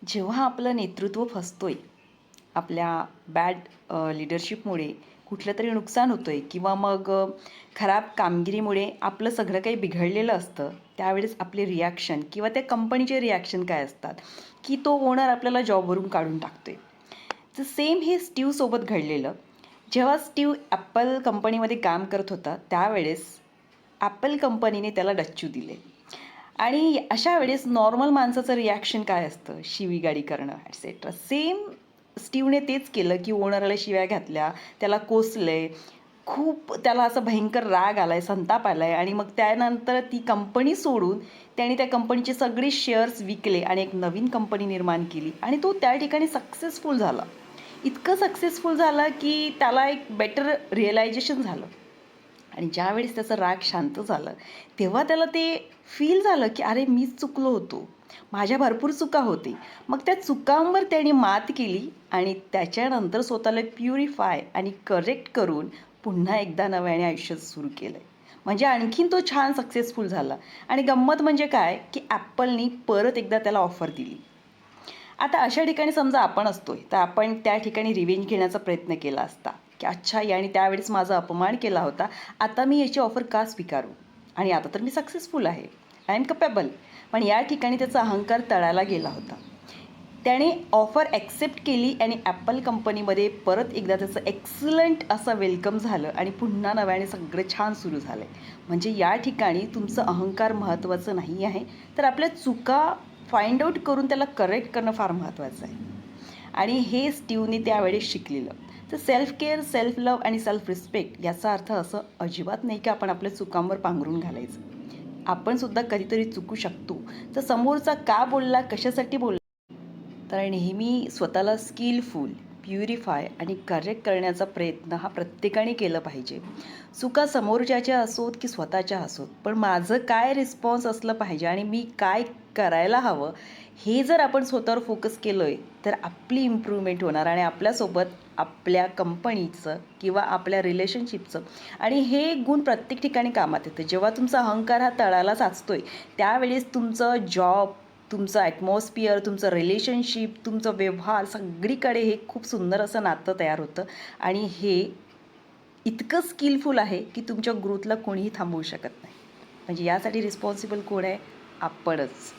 जेव्हा आपलं नेतृत्व फसतोय, आपल्या बॅड लीडरशिपमुळे कुठलं तरी नुकसान होतंय किंवा मग खराब कामगिरीमुळे आपलं सगळं काही बिघडलेलं असतं, त्यावेळेस आपले रिॲक्शन किंवा त्या कंपनीचे रिॲक्शन काय असतात, की तो ओनर आपल्याला जॉबवरून काढून टाकतोय. तर सेम हे स्टीवसोबत घडलेलं. जेव्हा स्टीव ॲपल कंपनीमध्ये काम करत होता, त्यावेळेस ॲपल कंपनीने त्याला डच्चू दिले. आणि अशा वेळेस नॉर्मल माणसाचं रिॲक्शन काय असतं? शिवीगाळी करणं ॲटसेट्रा. सेम स्टीवने तेच केलं, की ओनरला शिव्या घातल्या, त्याला कोसले, खूप त्याला असा भयंकर राग आला आहे, संताप आला आहे आणि मग त्यानंतर ती कंपनी सोडून त्याने त्या कंपनीचे सगळे शेअर्स विकले आणि एक नवीन कंपनी निर्माण केली आणि तो त्या ठिकाणी सक्सेसफुल झाला. इतकं सक्सेसफुल झाला, की त्याला एक बेटर रिअलायझेशन झालं. आणि ज्यावेळेस त्याचा राग शांत झाला, तेव्हा त्याला ते फील झालं, की अरे मीच चुकलो होतो. माझ्या भरपूर चुका होती. मग त्या चुकांवर त्याने मात केली आणि त्याच्यानंतर स्वतःला प्युरिफाय आणि करेक्ट करून पुन्हा एकदा नव्याने आयुष्य सुरू केलं. म्हणजे आणखीन तो छान सक्सेसफुल झाला. आणि गंमत म्हणजे काय, की ॲपलनी परत एकदा त्याला ऑफर दिली. आता अशा ठिकाणी समजा आपण असतोय, तर आपण त्या ठिकाणी रिव्हेंज घेण्याचा प्रयत्न केला असता, की अच्छा याने त्यावेळेस माझा अपमान केला होता, आता मी याची ऑफर का स्वीकारू? आणि आता तर मी सक्सेसफुल आहे, आय एम कपेबल. पण या ठिकाणी त्याचा अहंकार तळाला गेला होता. त्याने ऑफर ॲक्सेप्ट केली आणि ॲपल कंपनीमध्ये परत एकदा त्याचं एक्सलंट असं वेलकम झालं आणि पुन्हा नव्याने सगळं छान सुरू झालं आहे. म्हणजे या ठिकाणी तुमचं अहंकार महत्त्वाचं नाही आहे, तर आपल्या चुका फाइंड आउट करून त्याला करेक्ट करणं फार महत्त्वाचं आहे. आणि हे स्टीवने त्यावेळेस शिकलेलं. तर सेल्फ केअर, सेल्फ लव्ह आणि सेल्फ रिस्पेक्ट याचा अर्थ असं अजिबात नाही की आपण आपल्या चुकांवर पांघरून घालायचं. आपण सुद्धा कधीतरी चुकू शकतो. तर समोरचा का बोलला, कशासाठी बोलला, तर नेहमी स्वतःला स्किलफुल, प्युरिफाय आणि करेक्ट करण्याचा प्रयत्न हा प्रत्येकाने केलं पाहिजे. चुका समोरच्याच्या असोत की स्वतःच्या असोत, पण माझं काय रिस्पॉन्स असलं पाहिजे आणि मी काय करायला हवं, हे जर आपण स्वतःवर फोकस केलं आहे, तर आपली इम्प्रूव्हमेंट होणार आणि आपल्यासोबत आपल्या कंपनीचं किंवा आपल्या रिलेशनशिपचं आणि हे गुण प्रत्येक ठिकाणी कामात येतं. जेव्हा तुमचा अहंकार हा तळाला साचतोय, त्यावेळेस तुमचं जॉब, तुमचं ॲटमॉस्फिअर, तुमचं रिलेशनशिप, तुमचं व्यवहार सगळीकडे हे खूप सुंदर असं नातं तयार होतं आणि हे इतकं स्किलफुल आहे की तुमच्या ग्रोथला कोणीही थांबवू शकत नाही. म्हणजे यासाठी रिस्पॉन्सिबल कोण आहे? आपणच.